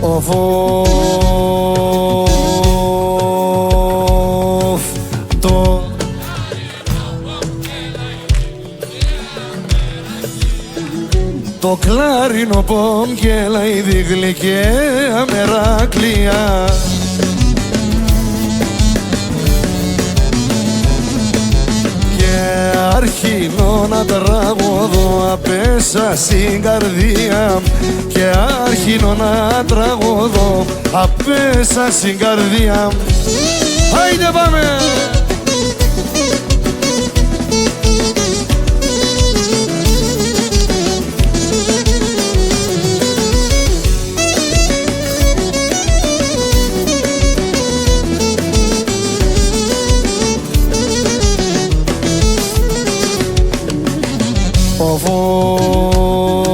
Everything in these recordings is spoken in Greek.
ο φόφ το κλάρινο πομ και λαϊδί γλυκαία μεράκλεια και αρχινώ να τραγωδώ απέσα στην καρδία και αρχινώ να τραγωδώ απέσα στην καρδία. Άιντε πάμε! Ο φόφα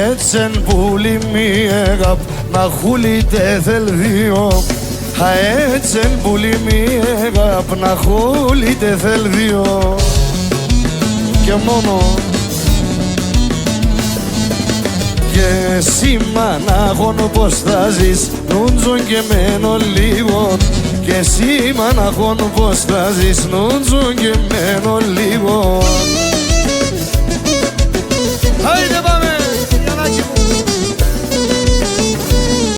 έτσεν πουλί μη έγαπ να χούλιτε θελδίο έτσεν πουλί μη έγαπ να χούλιτε θελδίο και μόνο και εσύ μανάχον πως θα ζεις νούντζον και μένω λίγο και εσύ μανάχον πως θα ζεις νούντζον και μένω λίγο.